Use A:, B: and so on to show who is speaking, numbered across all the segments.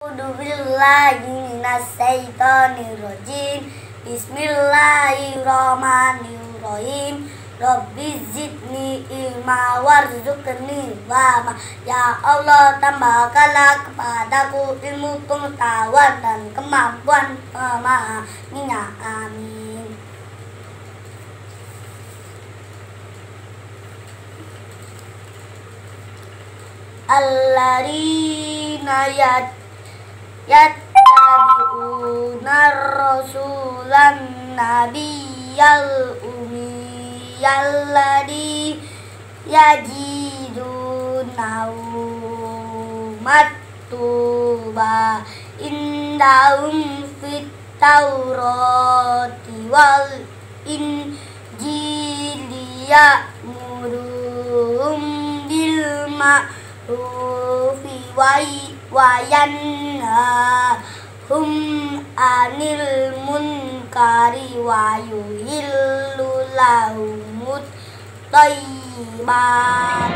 A: A'udzubillahi minasyaitonirrajim. Bismillahirrahmanirrahim. Rabbi zidni ilma warzuqni ilma. Ya Allah, tambahkanlah kepadaku ilmu pengetahuan dan kemampuan memahaminya. Amin. Alladzina yattabi'una rasulan nabiyyal ummiyalladzi yajidunahu maktuba indahum fit taurati wal injili ya'muruhum bil ma'rufi wa yanhahum anil munkari wa yuhillu lahumut thayyibat.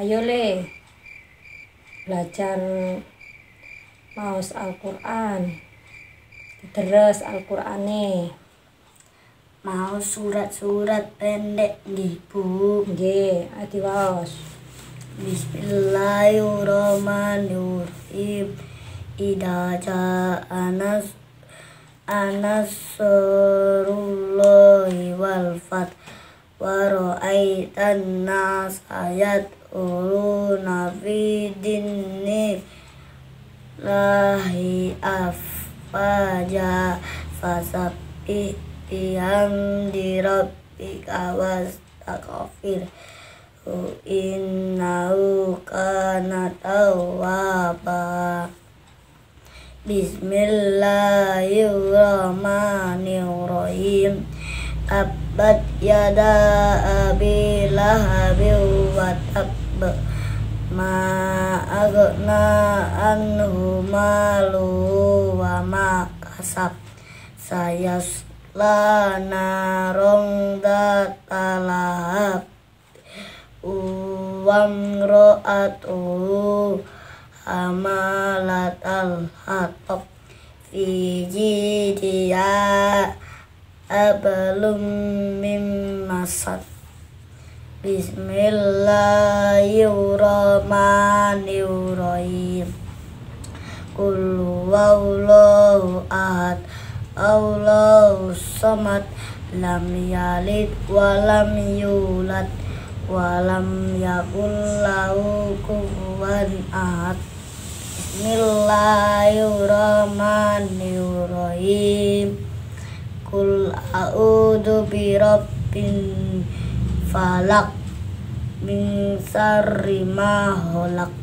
B: Ayo le, belajar maos Al-Quran, terus Al-Qurane.
A: Mau surat-surat pendek di Bu.
B: Nggih, ati waos.
A: Bismillahirrahmanirrahim. Idza jaa nasrullahi wal fath wa ra'aitan nasa yadkhuluna fi dinillahi afwaja fasabbih bihamdi rabbika wastaghfir innahu kana tawwaba. Bismillahirrahmanirrahim. Tabbat yada abi lahabin wa tabb ma aghna anhu maluhu wa ma kasab sayasla narong datalahab wamro'atuhu hamalatal hatab fi jidiha abalum mim masad. Bismillahirrahmanirrahim. Qul huwallahu ahad Allahus samad lam yalid wa lam yulad wa lam yakul lahu kufuwan ahad. Bismillahirrahmanirrahim. Qul a'udzu birabbin falaq min syarri ma khalaq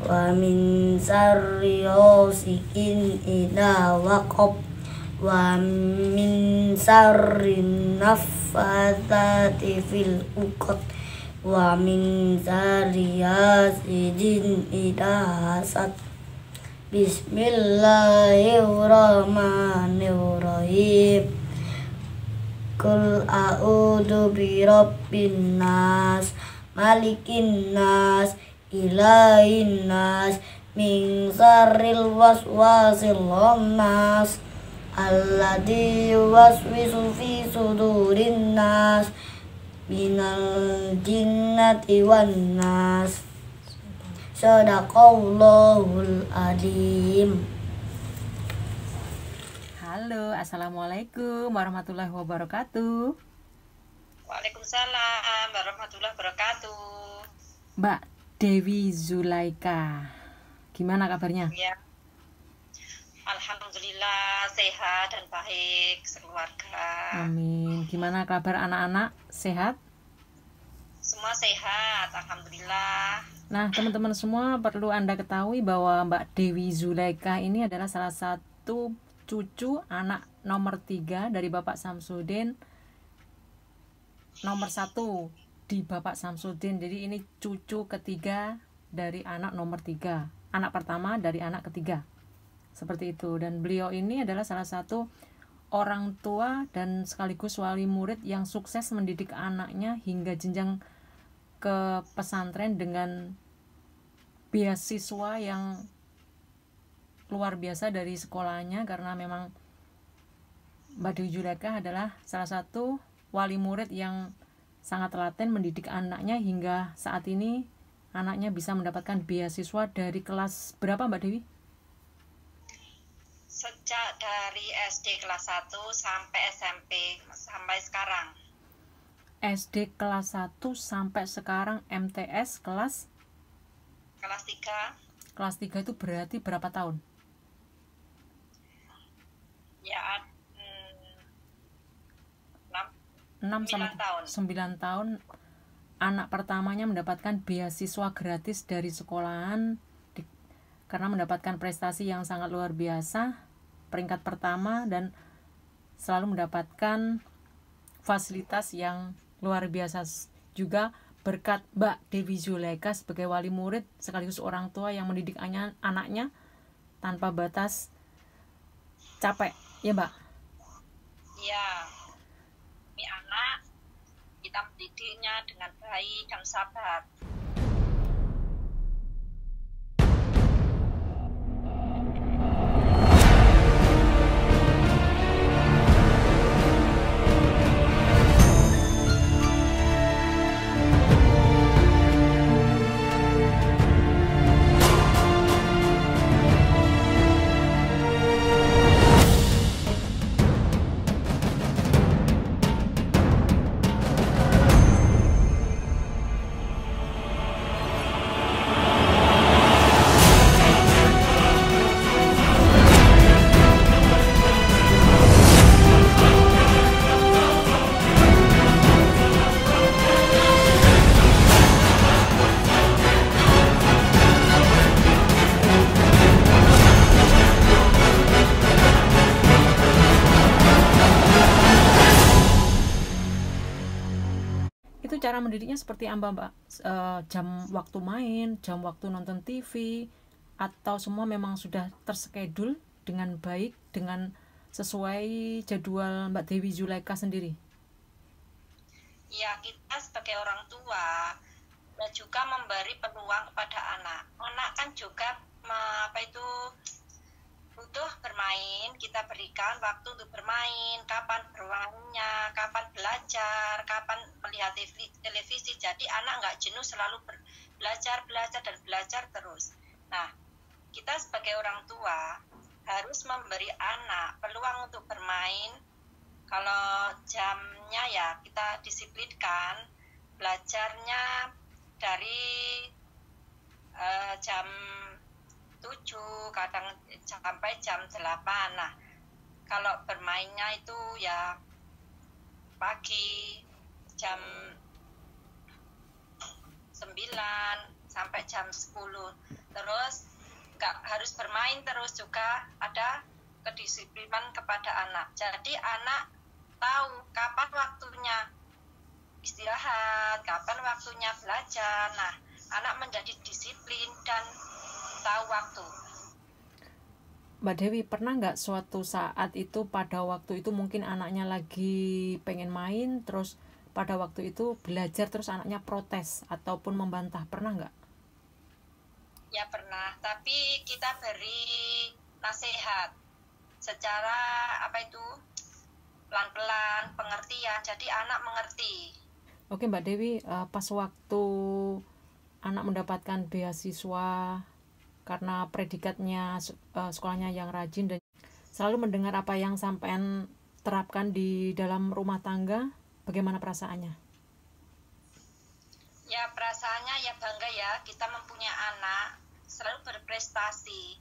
A: wa min syarri ghasiqin idza waqab wa min syarri naffatsati fil 'uqad wa min syarri hasidin idza hasad. Bismillahirrahmanirrahim. Qul a'udzu birabbin nas, malikin nas, ilahin nas, min syarril waswasil khannas, alladzi yuwaswisu fi sudurin nas, minal jinnati wan nas. Shadaqallahul adzim.
C: Halo, assalamualaikum warahmatullahi wabarakatuh.
D: Waalaikumsalam warahmatullahi wabarakatuh.
C: Mbak Dewi Zulaika, gimana kabarnya?
D: Ya, alhamdulillah sehat dan baik sekeluarga.
C: Amin. Gimana kabar anak-anak? Sehat?
D: Semua sehat, alhamdulillah.
C: Nah, teman-teman semua perlu Anda ketahui bahwa Mbak Dewi Zulaika ini adalah salah satu cucu anak nomor 3 dari Bapak Samsudin, nomor 1 di Bapak Samsudin. Jadi ini cucu ketiga dari anak nomor 3, anak pertama dari anak ketiga, seperti itu. Dan beliau ini adalah salah satu orang tua dan sekaligus wali murid yang sukses mendidik anaknya hingga jenjang ke pesantren dengan beasiswa yang luar biasa dari sekolahnya, karena memang Mbak Dewi Zulaika adalah salah satu wali murid yang sangat telaten mendidik anaknya hingga saat ini anaknya bisa mendapatkan beasiswa dari kelas berapa Mbak Dewi?
D: Sejak dari SD kelas 1 sampai SMP sampai sekarang.
C: SD kelas 1 sampai sekarang MTS kelas
D: 3.
C: Kelas 3 itu berarti berapa tahun?
D: Ya,
C: 6 sampai 9 tahun. Anak pertamanya mendapatkan beasiswa gratis dari sekolahan karena mendapatkan prestasi yang sangat luar biasa, peringkat pertama, dan selalu mendapatkan fasilitas yang luar biasa juga berkat Mbak Dewi Zulaika sebagai wali murid sekaligus orang tua yang mendidik anaknya tanpa batas capek, ya Mbak?
D: Ya, ini anak kita mendidiknya dengan baik dan sabar.
C: Itu cara mendidiknya seperti apa Mbak? Jam waktu main, jam waktu nonton TV, atau semua memang sudah terschedule dengan baik, dengan sesuai jadwal Mbak Dewi Zulaika sendiri?
D: Ya, kita sebagai orang tua dan juga memberi peluang kepada anak. Anak kan juga butuh bermain, kita berikan waktu untuk bermain, kapan bermainnya, kapan belajar, kapan melihat televisi. Jadi anak nggak jenuh selalu belajar dan belajar terus. Nah, kita sebagai orang tua harus memberi anak peluang untuk bermain. Kalau jamnya ya kita disiplinkan, belajarnya dari jam 7 kadang sampai jam 8. Nah, kalau bermainnya itu ya pagi jam 9 sampai jam 10. Terus nggak harus bermain terus, juga ada kedisiplinan kepada anak. Jadi anak tahu kapan waktunya istirahat, kapan waktunya belajar. Nah, anak menjadi disiplin dan tahu waktu.
C: Mbak Dewi, pernah nggak suatu saat itu pada waktu itu mungkin anaknya lagi pengen main, terus pada waktu itu belajar terus anaknya protes ataupun membantah, pernah nggak?
D: Ya pernah, tapi kita beri nasihat secara apa itu pelan-pelan, pengertian, jadi anak mengerti.
C: Oke Mbak Dewi, pas waktu anak mendapatkan beasiswa karena predikatnya sekolahnya yang rajin dan selalu mendengar apa yang sampean terapkan di dalam rumah tangga, bagaimana perasaannya?
D: Ya perasaannya ya bangga ya, kita mempunyai anak selalu berprestasi.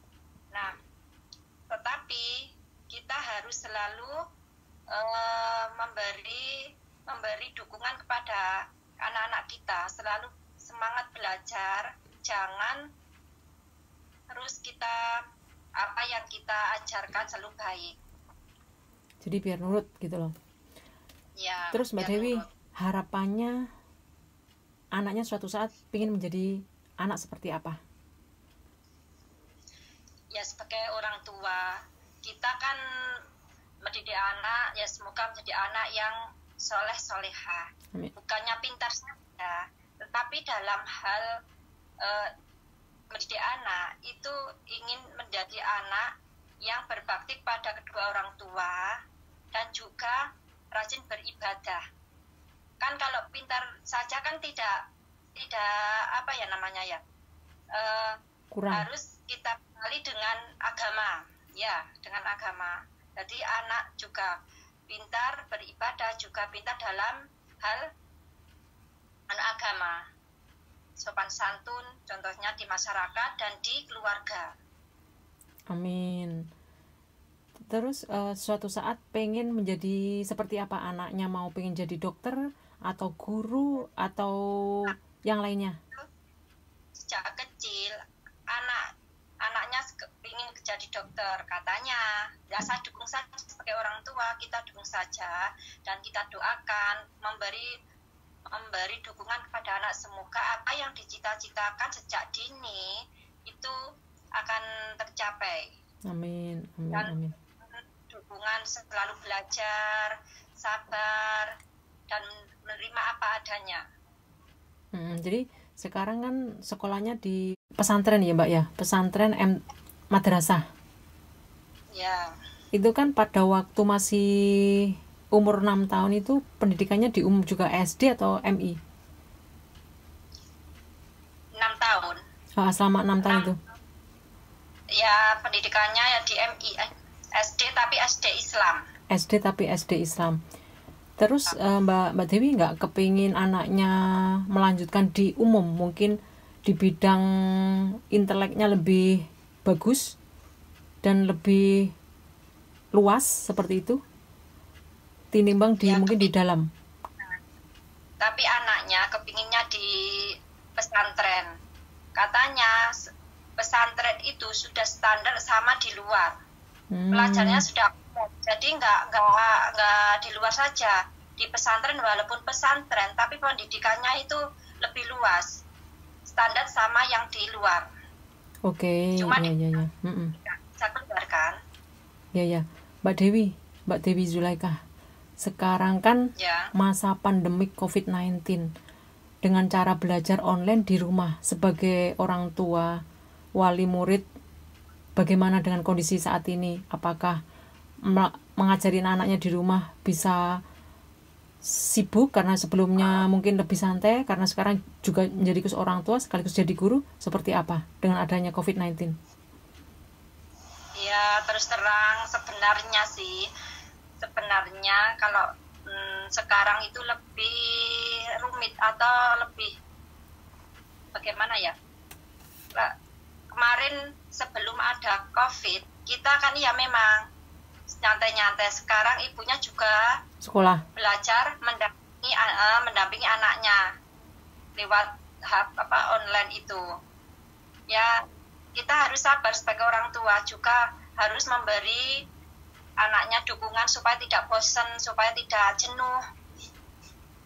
D: Nah, tetapi kita harus selalu memberi dukungan kepada anak-anak kita, selalu semangat belajar, jangan terus kita apa yang kita ajarkan selalu baik.
C: Jadi biar nurut gitu loh.
D: Ya.
C: Terus Mbak Dewi, harapannya anaknya suatu saat ingin menjadi anak seperti apa?
D: Ya sebagai orang tua, kita kan mendidik anak, ya semoga menjadi anak yang soleh solehah. Bukannya pintar saja, tetapi dalam hal mendidik anak itu ingin menjadi anak yang berbakti pada kedua orang tua dan juga rajin beribadah. Kan kalau pintar saja kan tidak apa ya namanya ya,
C: kurang.
D: Harus kita kenali dengan agama, ya dengan agama. Jadi anak juga pintar beribadah, juga pintar dalam hal agama, sopan santun, contohnya di masyarakat dan di keluarga.
C: Amin. Terus suatu saat pengen menjadi seperti apa anaknya? Mau pengen jadi dokter atau guru atau yang lainnya?
D: Sejak kecil anaknya ingin jadi dokter katanya. Ya saya dukung saja sebagai orang tua, kita dukung saja dan kita doakan memberi dukungan kepada anak, semoga apa yang dicita-citakan sejak dini itu akan tercapai.
C: Amin, amin,
D: dan
C: amin.
D: Dukungan selalu belajar, sabar dan menerima apa adanya.
C: Jadi sekarang kan sekolahnya di pesantren ya Mbak ya, pesantren madrasah.
D: Ya.
C: Itu kan pada waktu masih umur 6 tahun itu pendidikannya di juga SD atau MI?
D: 6 tahun.
C: Selama 6 tahun itu?
D: Ya pendidikannya ya di MI, SD tapi SD Islam.
C: SD tapi SD Islam. Terus Mbak Dewi nggak kepingin anaknya melanjutkan di umum, mungkin di bidang inteleknya lebih bagus dan lebih luas seperti itu, tinimbang di mungkin di dalam?
D: Tapi anaknya kepinginnya di pesantren. Katanya pesantren itu sudah standar sama di luar. Pelajarnya sudah, jadi nggak di luar saja, di pesantren walaupun pesantren tapi pendidikannya itu lebih luas, standar sama yang di luar.
C: Oke.
D: Cuma
C: ya.
D: Bisa keluar kan?
C: Ya. Mbak Dewi Zulaikha, sekarang kan masa pandemik COVID-19, dengan cara belajar online di rumah, sebagai orang tua, wali murid, bagaimana dengan kondisi saat ini? Apakah mengajarin anaknya di rumah bisa sibuk karena sebelumnya mungkin lebih santai, karena sekarang juga menjadi orang tua sekaligus jadi guru, seperti apa dengan adanya COVID-19?
D: Ya terus terang sebenarnya kalau sekarang itu lebih rumit atau lebih bagaimana ya? Kemarin sebelum ada COVID kita kan ya memang nyantai-nyantai, sekarang ibunya juga
C: sekolah
D: belajar mendampingi anaknya lewat online itu. Ya kita harus sabar sebagai orang tua, juga harus memberi anaknya dukungan supaya tidak bosan, supaya tidak jenuh.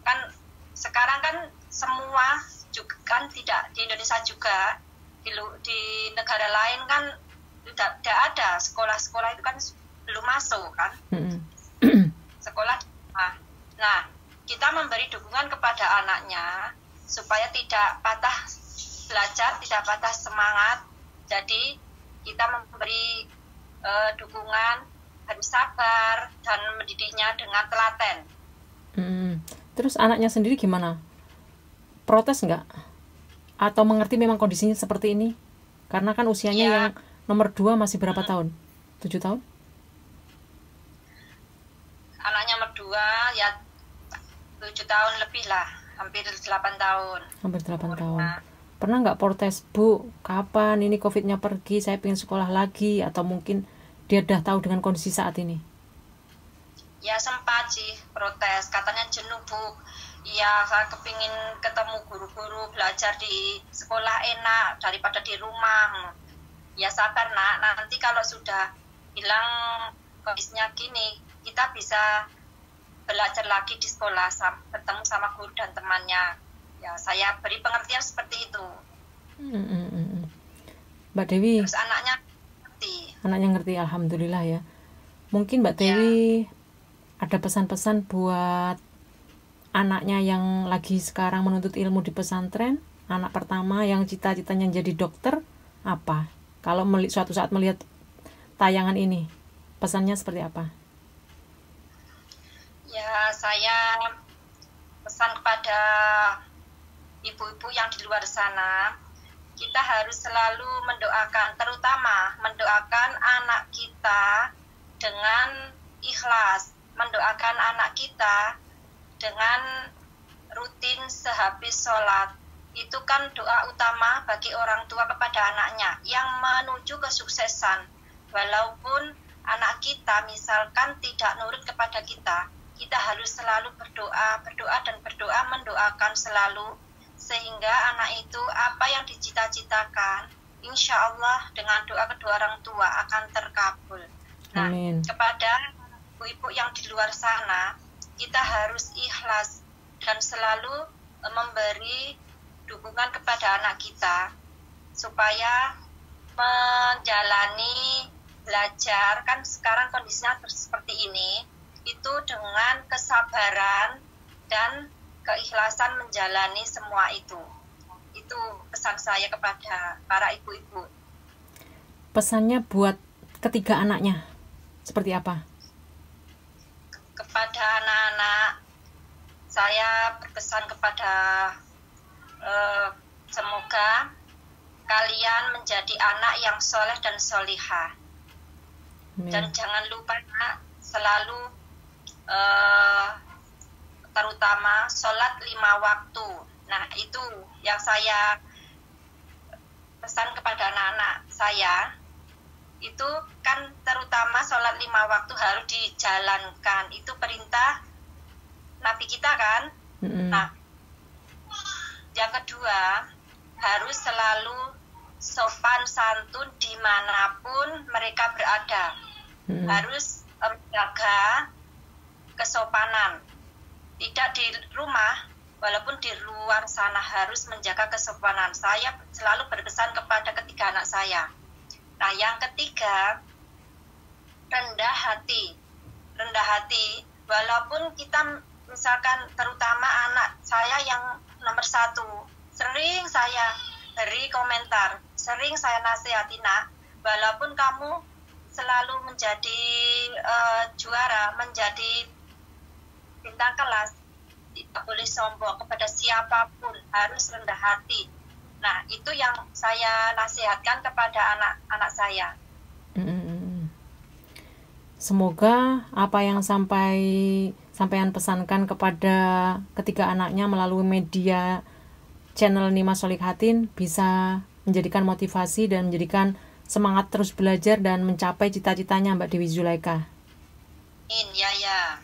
D: Kan sekarang kan semua juga kan tidak di Indonesia juga, di negara lain kan tidak ada, sekolah-sekolah itu kan belum masuk kan, sekolah. Nah, kita memberi dukungan kepada anaknya supaya tidak patah belajar, tidak patah semangat. Jadi kita memberi dukungan, harus sabar dan mendidiknya dengan telaten.
C: Terus anaknya sendiri gimana? Protes nggak? Atau mengerti memang kondisinya seperti ini? Karena kan usianya yang nomor 2 masih berapa tahun? 7 tahun?
D: Anaknya nomor 2 ya 7 tahun lebih lah, hampir 8 tahun.
C: Hampir 8 tahun. Pernah nggak protes, Bu, kapan ini COVID-nya pergi, saya pengen sekolah lagi, atau mungkin dia udah tahu dengan kondisi saat ini?
D: Ya sempat sih protes, katanya jenuh, Bu. Ya saya kepingin ketemu guru-guru, belajar di sekolah enak daripada di rumah. Ya sabar nak, nanti kalau sudah hilang kondisinya gini, kita bisa belajar lagi di sekolah, bertemu sama guru dan temannya. Ya saya beri pengertian seperti itu.
C: Mbak Dewi,
D: terus anaknya
C: ngerti, alhamdulillah ya. Mungkin Mbak Dewi ada pesan-pesan buat anaknya yang lagi sekarang menuntut ilmu di pesantren, anak pertama yang cita-citanya jadi dokter, apa? Kalau suatu saat melihat tayangan ini, pesannya seperti apa?
D: Ya, saya pesan kepada ibu-ibu yang di luar sana, kita harus selalu mendoakan, terutama mendoakan anak kita dengan ikhlas, mendoakan anak kita dengan rutin sehabis sholat. Itu kan doa utama bagi orang tua kepada anaknya yang menuju kesuksesan. Walaupun anak kita misalkan tidak nurut kepada kita, kita harus selalu berdoa dan berdoa, mendoakan selalu, sehingga anak itu apa yang dicita-citakan, insya Allah dengan doa kedua orang tua akan terkabul. Nah,
C: Amin.
D: kepada ibu-ibu yang di luar sana, kita harus ikhlas dan selalu memberi dukungan kepada anak kita supaya menjalani belajar, kan sekarang kondisinya seperti ini, itu dengan kesabaran dan keikhlasan menjalani semua itu. Itu pesan saya kepada para ibu-ibu.
C: Pesannya buat ketiga anaknya seperti apa?
D: Kepada anak-anak, saya berpesan kepada semoga kalian menjadi anak yang soleh dan solihah. Dan jangan lupa nak, selalu terutama sholat 5 waktu. Nah, itu yang saya pesan kepada anak-anak saya. Itu kan terutama sholat 5 waktu harus dijalankan. Itu perintah Nabi kita kan. Nah, yang kedua, harus selalu sopan santun dimanapun mereka berada. Harus menjaga kesopanan. Tidak di rumah, walaupun di luar sana harus menjaga kesopanan. Saya selalu berpesan kepada ketiga anak saya. Nah, yang ketiga, rendah hati. Rendah hati, walaupun kita misalkan terutama anak saya yang nomor 1, sering saya beri komentar, sering saya nasihati, nak, walaupun kamu selalu menjadi juara, menjadi bintang kelas, tidak boleh sombong kepada siapapun, harus rendah hati. Nah, itu yang saya nasihatkan kepada anak-anak saya.
C: Semoga apa yang sampean pesankan kepada ketiga anaknya melalui media channel Nima Sholihatin bisa menjadikan motivasi dan menjadikan semangat terus belajar dan mencapai cita-citanya Mbak Dewi Zulaika.
D: Ya.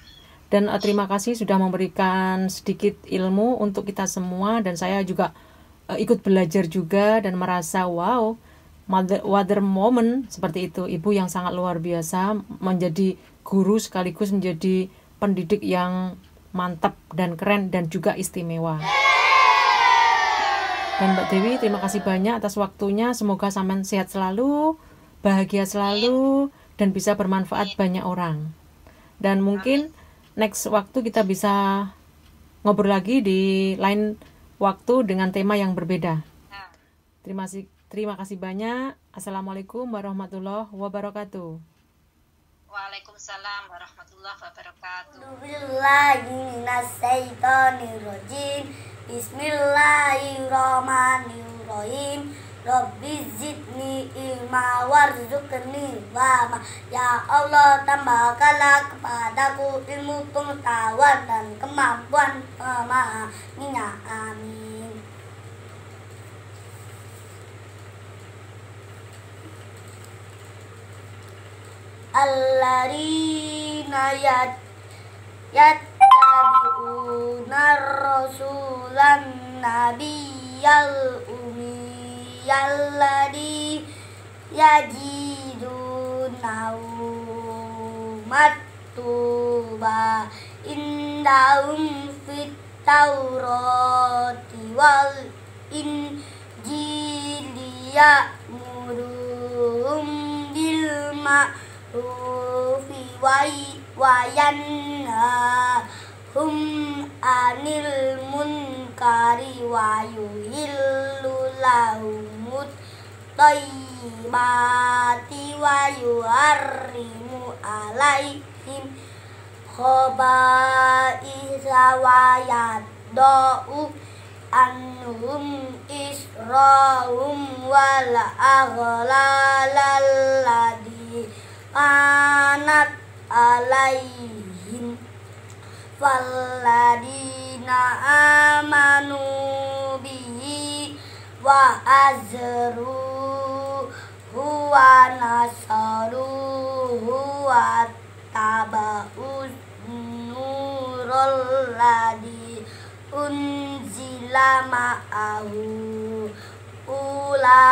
C: Dan terima kasih sudah memberikan sedikit ilmu untuk kita semua, dan saya juga ikut belajar juga dan merasa wow, mother moment seperti itu, ibu yang sangat luar biasa, menjadi guru sekaligus menjadi pendidik yang mantap dan keren dan juga istimewa. Dan Mbak Dewi, terima kasih banyak atas waktunya, semoga sampean sehat selalu bahagia selalu dan bisa bermanfaat banyak orang. Dan mungkin next waktu kita bisa ngobrol lagi di lain waktu dengan tema yang berbeda.
D: Nah,
C: Terima kasih banyak. Assalamualaikum warahmatullahi wabarakatuh.
D: Waalaikumsalam warahmatullahi wabarakatuh.
A: Bismillahirrahmanirrahim. Bismillahirrahmanirrahim. Rabbi zidni ilma warzuqni ilma. Ya Allah, tambahkanlah kepadaku ilmu pengetahuan dan kemampuan memahaminya. Amin. Alladzina yattabi'una rasulan nabiyyal ummiyalladzi yajidunahu maktuba indahum fit taurati wal injili ya'muruhum bil ma'rufi wa yanhahum anil munkari wa yuhillu lahumut thayyibati wa yuharrimu alaihim khaba'itha wa yadau anhum israhum wal aghlal ladzi kanat alaihim falladina amanu bihi wa azruhu wa nasaruhu wa taba'us nurul ladzi unzila ma'ahu ula